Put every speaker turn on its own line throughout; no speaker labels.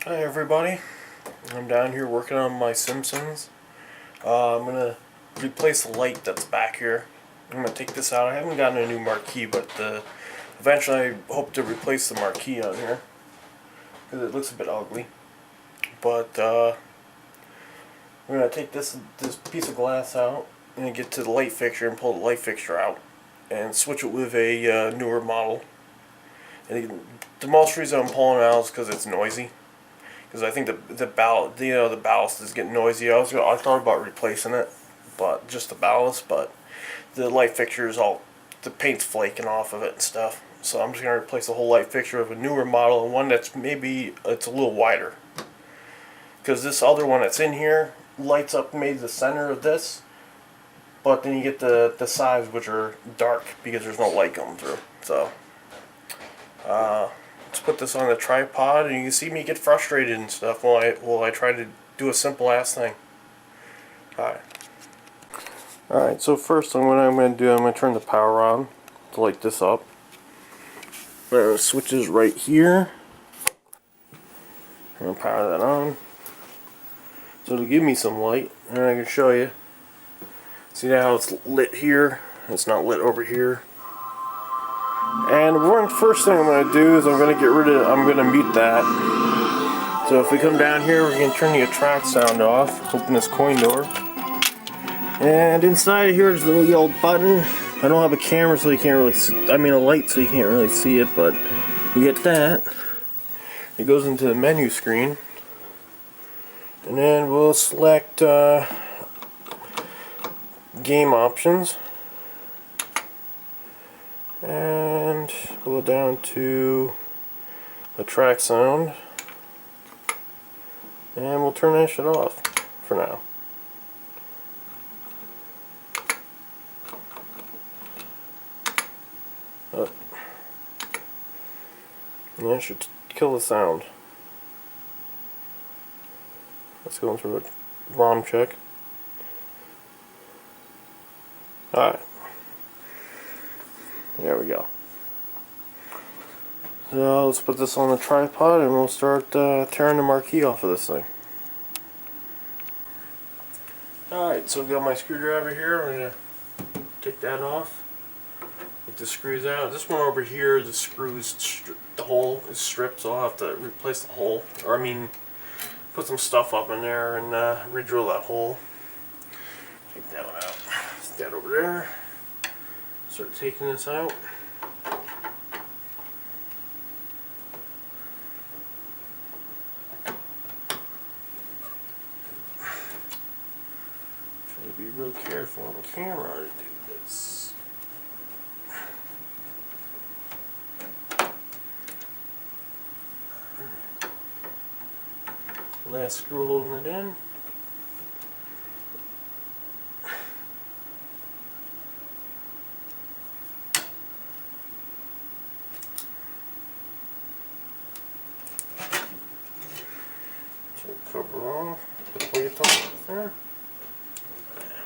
Hi everybody, I'm down here working on my Simpsons. I'm going to replace the light that's back here. I'm going to take this out. I haven't gotten a new marquee, but eventually I hope to replace the marquee on here because it looks a bit ugly. But I'm going to take this piece of glass out and get to the light fixture and pull the light fixture out and switch it with a newer model. And the most reason I'm pulling it out is because it's noisy. Because I think the ballast is getting noisy. I thought about replacing it, but just the ballast. But the light fixture is the paint's flaking off of it and stuff. So I'm just gonna replace the whole light fixture with a newer model and one that's maybe it's a little wider. Because this other one that's in here lights up maybe the center of this, but then you get the sides which are dark because there's no light going through. So. Let's put this on the tripod, and you can see me get frustrated and stuff while I try to do a simple ass thing. Alright, so first what I'm going to do, I'm going to turn the power on to light this up. Switch is right here. I'm going to power that on. So it'll give me some light, and I can show you. See how it's lit here? It's not lit over here. And the first thing I'm going to do is I'm going to mute that. So if we come down here, we're going to turn the attract sound off, open this coin door. And inside of here is the little yellow button. I don't have a camera so you can't really see, a light so you can't really see it, but you get that. It goes into the menu screen. And then we'll select game options. And go down to attract sound, and we'll turn that shit off for now. Oh. And that should kill the sound. Let's go through a ROM check. Alright. There we go. So let's put this on the tripod and we'll start tearing the marquee off of this thing. Alright, so I've got my screwdriver here. I'm going to take that off. Get the screws out. This one over here, the hole is stripped, so I'll have to replace the hole. Put some stuff up in there and re-drill that hole. Take that one out. Set that over there. Start taking this out. Try to be real careful on the camera to do this. Last screw holding it in. Cover on, put the plate on there, and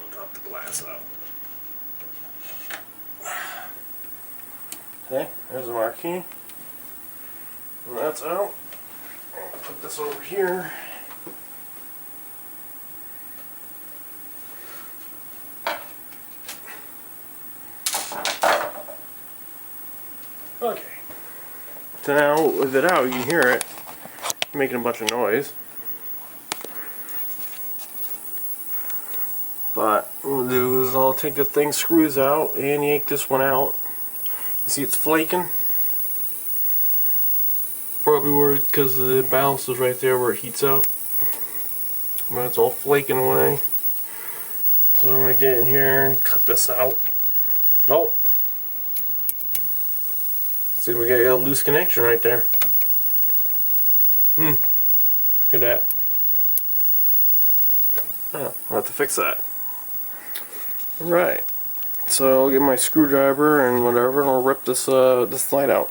we'll drop the glass out. Okay, there's the marquee. And that's out. I'll put this over here. Okay. So now with it out, you can hear it making a bunch of noise. But what we'll do is I'll take the thing screws out and yank this one out. You see it's flaking? Probably because the ballast is right there where it heats up. But it's all flaking away. So I'm going to get in here and cut this out. Nope. See, we got a loose connection right there. Look at that. Oh, I'll have to fix that. Alright, so I'll get my screwdriver and whatever, and I'll rip this light out.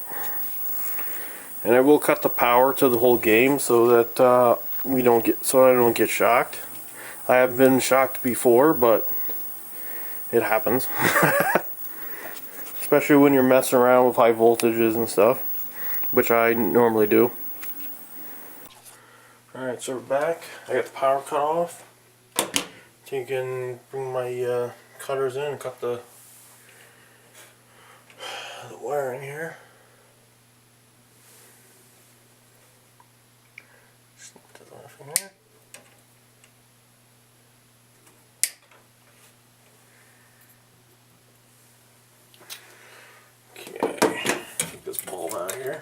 And I will cut the power to the whole game so that I don't get shocked. I have been shocked before, but it happens. Especially when you're messing around with high voltages and stuff, which I normally do. Alright, so we're back. I got the power cut off. So you can bring my cutters in and cut the wiring here. Snip this off in here. Okay, take this bulb out of here.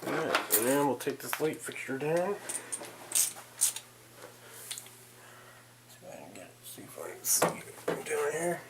Alright, and then we'll take this light fixture down. See if I can see what I'm doing here.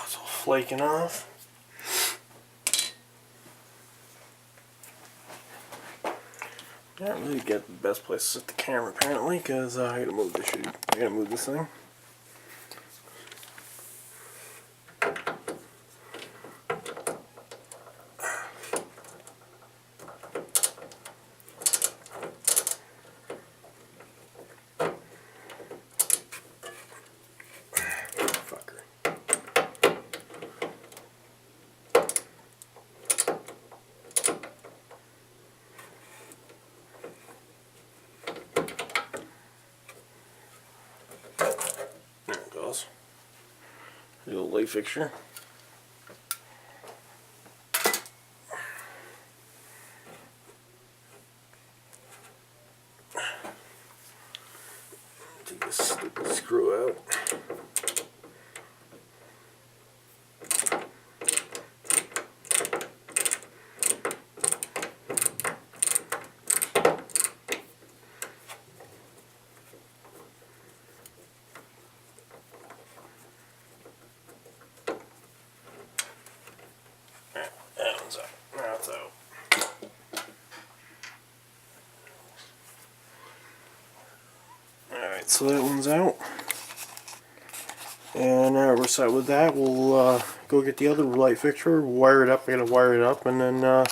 It's all flaking off. Not really get the best place to set the camera apparently, because I gotta move this shit. I gotta move this thing. There it goes. The little light fixture. Take this stupid screw out. That one's out. Now it's out. Alright, so that one's out. And we're set with that. We'll go get the other light fixture, wire it up. I gotta wire it up and then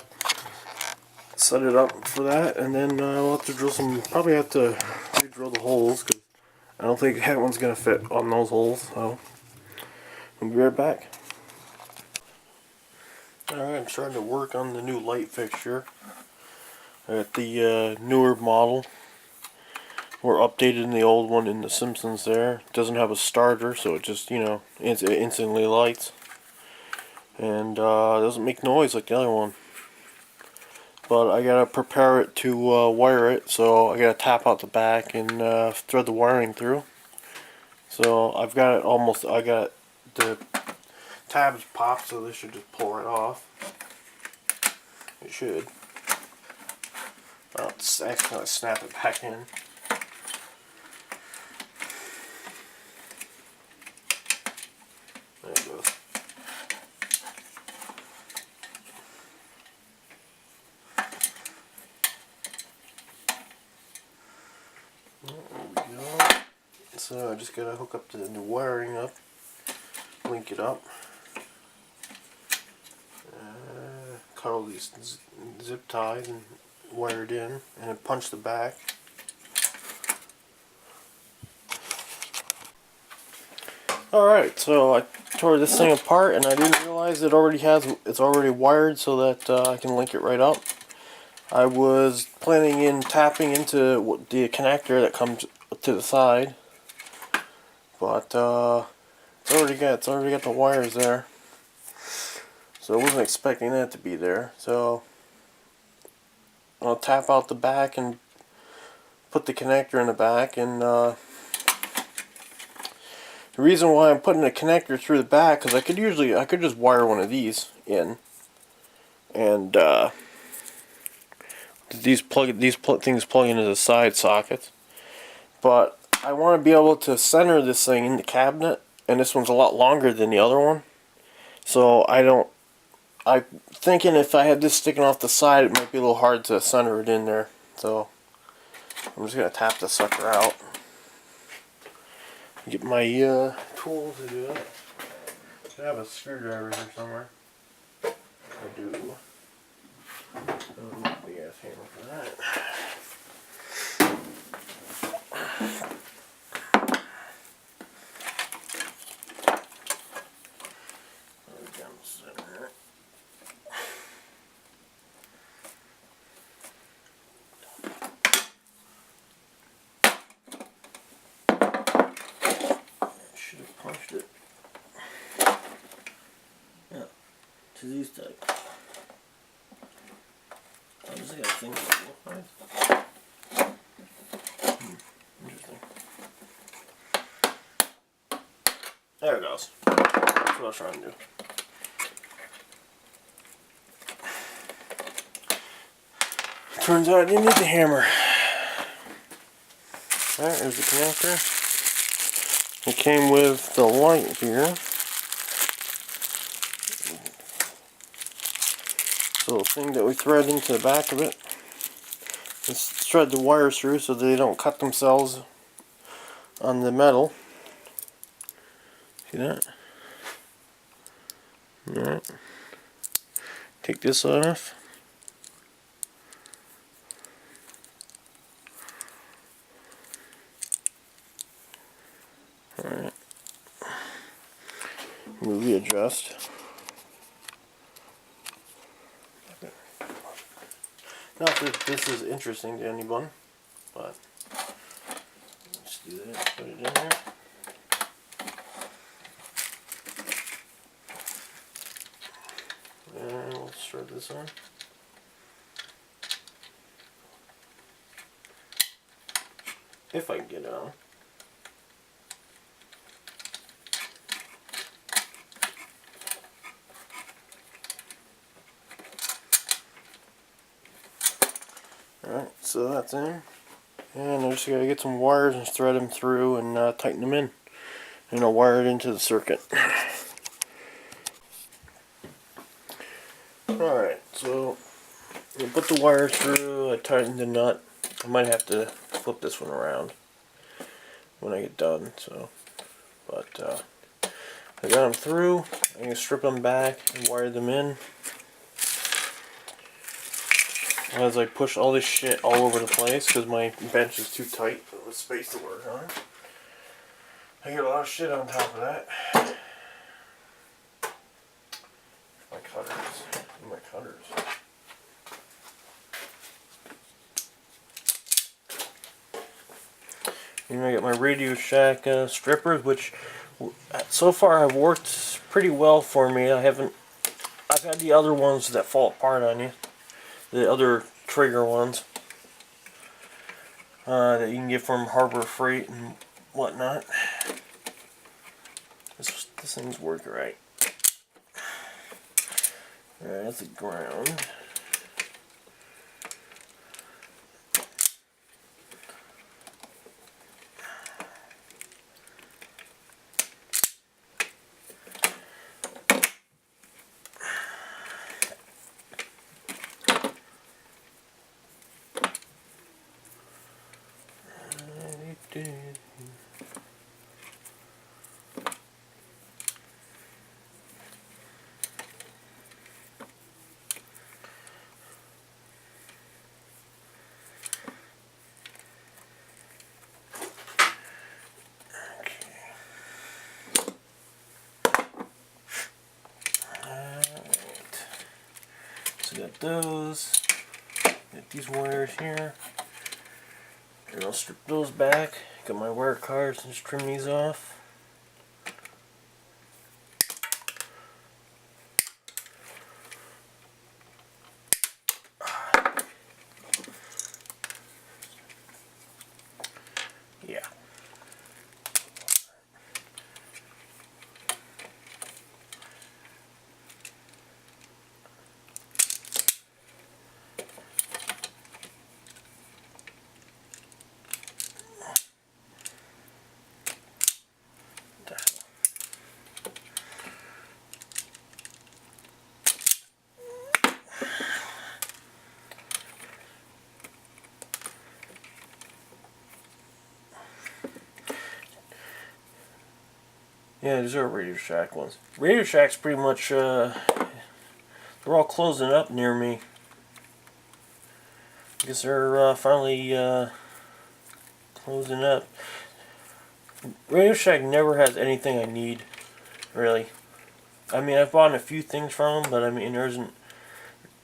set it up for that. And then we'll have to drill some, probably have to re-drill the holes because I don't think that one's gonna fit on those holes. So we'll be right back. Alright, I'm starting to work on the new light fixture. I got the newer model. More updated than the old one in the Simpsons there. It doesn't have a starter, so it just, you know, it instantly lights. And doesn't make noise like the other one. But I gotta prepare it to wire it, so I gotta tap out the back and thread the wiring through. So I've got it almost, I got the tabs popped, so this should just pull right off. It should. I'll actually snap it back in. There it goes. There we go. So I just gotta hook up the new wiring up, link it up, cut all these zip ties and wire it in, and then punch the back. Alright, so I tore this thing apart and I didn't realize it's already wired so that I can link it right up. I was planning in tapping into the connector that comes to the side, but it's already got the wires there. So I wasn't expecting that to be there. So I'll tap out the back and put the connector in the back, and the reason why I'm putting a connector through the back, because I could just wire one of these in, and these things plug into the side sockets. but I want to be able to center this thing in the cabinet, and this one's a lot longer than the other one. So I'm thinking if I had this sticking off the side, it might be a little hard to center it in there. So I'm just going to tap the sucker out. Get my tool to do it. I have a screwdriver here somewhere. I do. Big ass hammer for that. Down the center. Should have punched it. Yeah, to these type. I just gotta think of it. Interesting. There it goes. That's what I was trying to do. Turns out I didn't need the hammer. Alright, there's the connector. It came with the light here. So the thing that we thread into the back of it. Let's thread the wires through so they don't cut themselves on the metal. See that? Alright. Take this off. Alright. We'll readjust. Not that this is interesting to anyone, but let's do that. Put it in there. And we'll thread this on. If I can get it on. Alright, so that's in. And I just gotta get some wires and thread them through and tighten them in. And I'll wire it into the circuit. Alright, so I put the wire through, I tightened the nut. I might have to flip this one around when I get done, so, but I got them through. I'm gonna strip them back and wire them in. As I push all this shit all over the place because my bench is too tight for the space to work on. I get a lot of shit on top of that. My cutters. My cutters. And I got my Radio Shack strippers, which so far have worked pretty well for me. I've had the other ones that fall apart on you. The other trigger ones that you can get from Harbor Freight and whatnot. This thing's working right. Alright, that's the ground. So got those. Got these wires here. And I'll strip those back. Got my wire cards and just trim these off. Yeah. Yeah, these are Radio Shack ones. Radio Shack's pretty much, they're all closing up near me. I guess they're finally closing up. Radio Shack never has anything I need, really. I mean, I've bought a few things from them, but I mean, there isn't...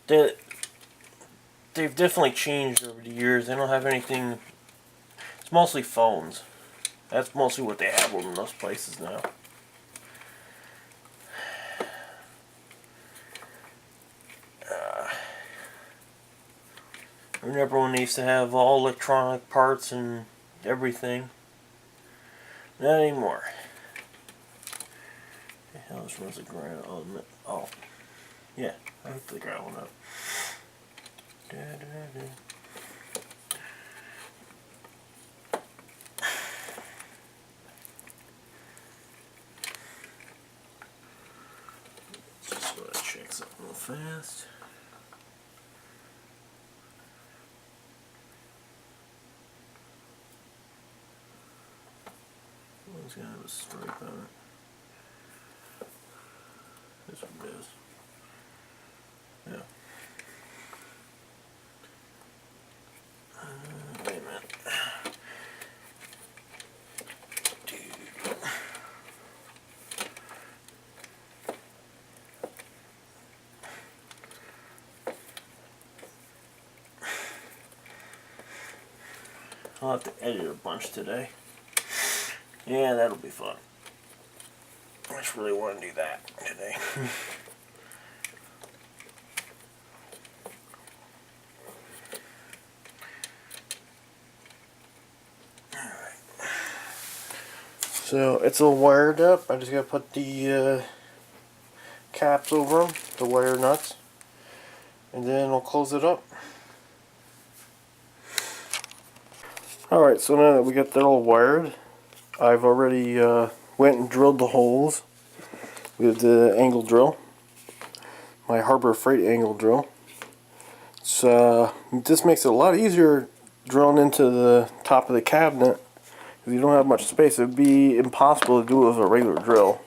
They've definitely changed over the years. They don't have anything... It's mostly phones. That's mostly what they have in those places now. I remember when they used to have all electronic parts and everything. Not anymore. The hell, this runs a ground. Oh, yeah, I hooked the ground one up. Just want to check something real fast. One's gonna have a stripe on it. This one does. Yeah. Wait a minute. I'll have to edit a bunch today. Yeah, that'll be fun. I just really want to do that today. Alright. So, it's all wired up. I just gotta put the caps over them, the wire nuts, and then I'll close it up. Alright, so now that we got that all wired, I've already went and drilled the holes with the angle drill, my Harbor Freight angle drill. So this makes it a lot easier drilling into the top of the cabinet because you don't have much space. It would be impossible to do it with a regular drill.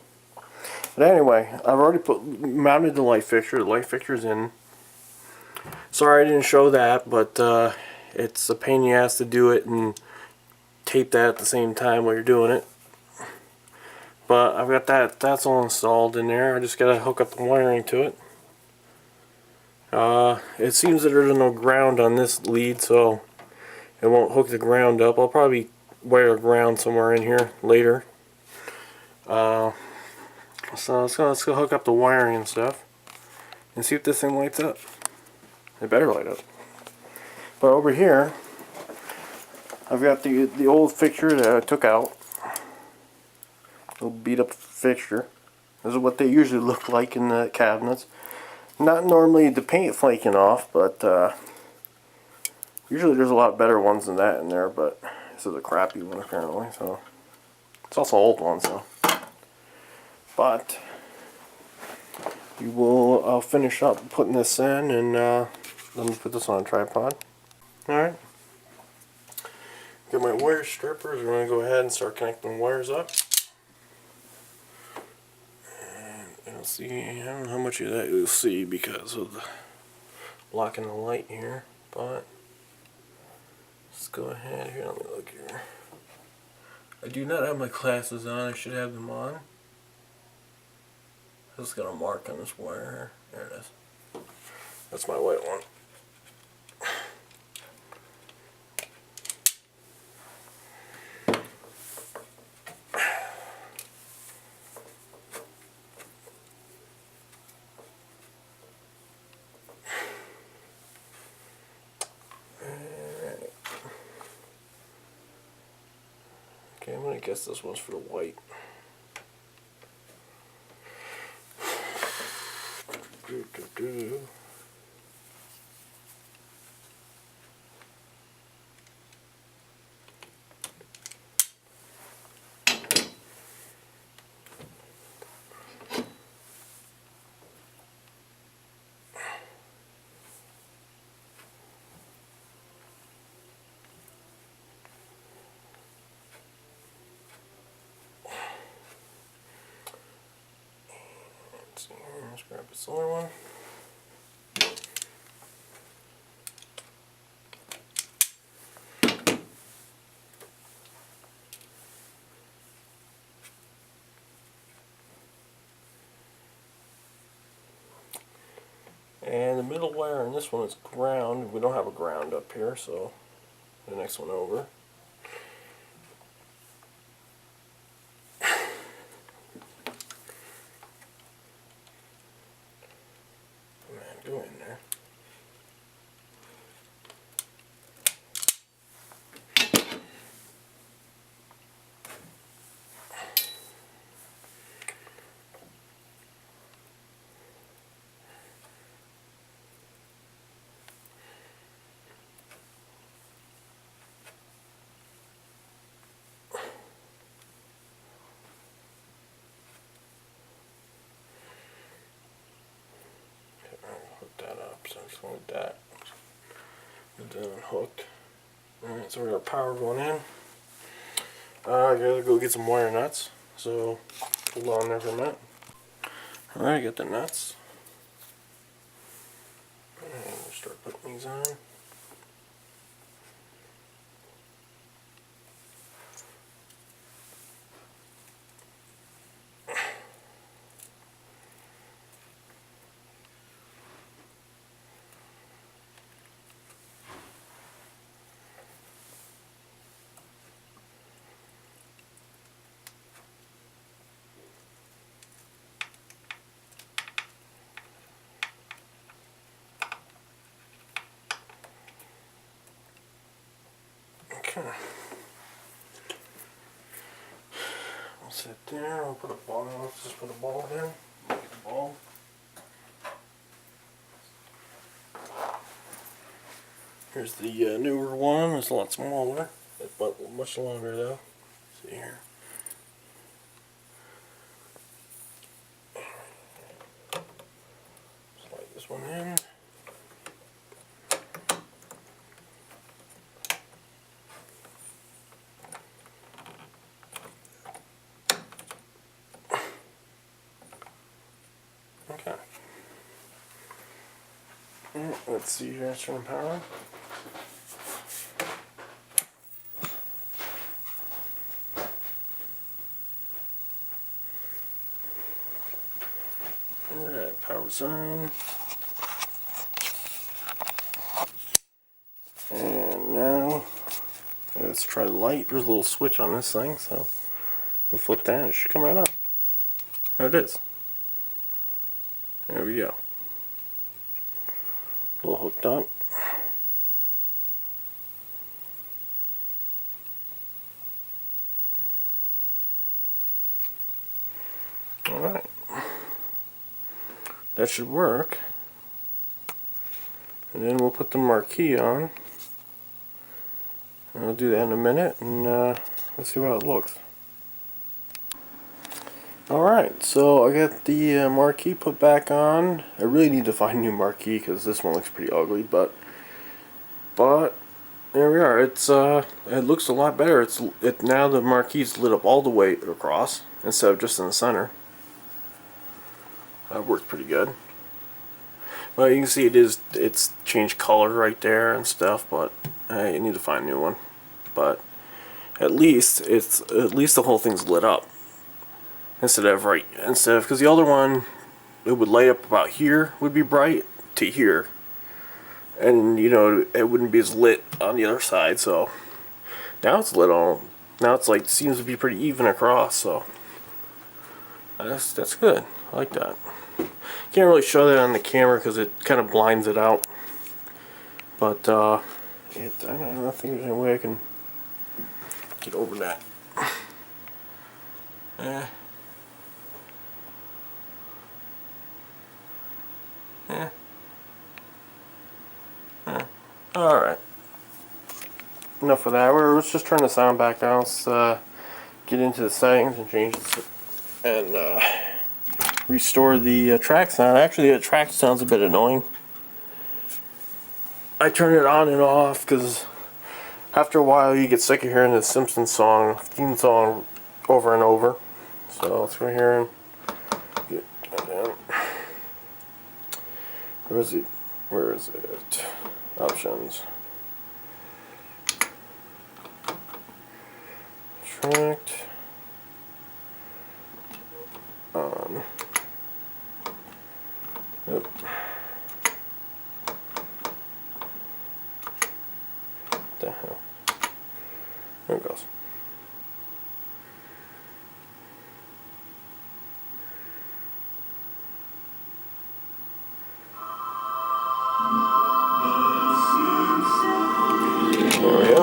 But anyway, I've already mounted the light fixture. The light fixture's in. Sorry I didn't show that, but it's a pain in the ass to do it and tape that at the same time while you're doing it. But I've got that's all installed in there. I just gotta hook up the wiring to it. It seems that there's no ground on this lead, so it won't hook the ground up. I'll probably wire ground somewhere in here later. So let's go hook up the wiring and stuff and see if this thing lights up. It better light up. But over here, I've got the old fixture that I took out. Little beat up fixture. This is what they usually look like in the cabinets. Not normally the paint flaking off, but usually there's a lot better ones than that in there, but this is a crappy one apparently, so it's also an old one, so. But I'll finish up putting this in, and let me put this on a tripod. Alright. Got my wire strippers. We're going to go ahead and start connecting wires up. And I'll see, I don't know how much of that you'll see because of the blocking the light here, but let's go ahead here. Let me look here. I do not have my glasses on. I should have them on. I just got a mark on this wire here. There it is. That's my white one. Okay, I'm going to guess this one's for the white. Let's grab this other one. And the middle wire in this one is ground. We don't have a ground up here, so the next one over. Go in there. Hook that up, so just like that. Get that unhooked. Alright, so we got power going in. I gotta go get some wire nuts, so hold on there for a minute. Alright, got the nuts. And we'll start putting these on. Okay. We'll sit there. We'll put a ball. Let's just put a ball in. Make a ball. Here's the newer one. It's a lot smaller, but much longer though. See here. Slide this one in. Okay. Let's see here. Let's turn the power on. Alright, power's on. And now, let's try the light. There's a little switch on this thing, so we'll flip that and it should come right up. There it is. There we go. All hooked up. Alright. That should work. And then we'll put the marquee on. And I'll do that in a minute and let's see how it looks. Alright, so I got the marquee put back on. I really need to find a new marquee because this one looks pretty ugly, but there we are. It looks a lot better. Now the marquee's lit up all the way across instead of just in the center. That worked pretty good. Well, you can see it's changed color right there and stuff, but I need to find a new one. But at least the whole thing's lit up. Instead of because the other one, it would light up about here, would be bright to here, and you know it wouldn't be as lit on the other side. So now it's lit on. Now it's like seems to be pretty even across. So that's good. I like that. Can't really show that on the camera because it kind of blinds it out. But I don't think there's any way I can get over that. Alright. Enough of that. Let's just turn the sound back down. Let's get into the settings and change it and restore the track sound. Actually, the track sound's a bit annoying. I turn it on and off because after a while you get sick of hearing the Simpsons theme song over and over. So let's go here and get that down. Where is it? Where is it? Options. Tracked. On. Yep. What the hell? There it goes. There we go.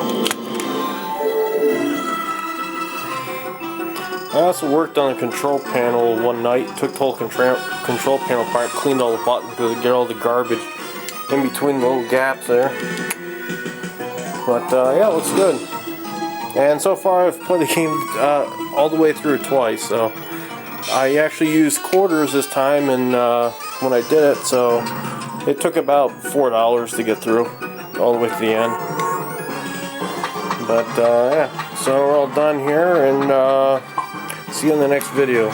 I also worked on the control panel one night, took the whole control panel apart, cleaned all the buttons to get all the garbage in between the little gaps there. But yeah, it looks good. And so far I've played the game all the way through twice, so I actually used quarters this time and when I did it, so it took about $4 to get through all the way to the end. But yeah, so we're all done here, and see you in the next video.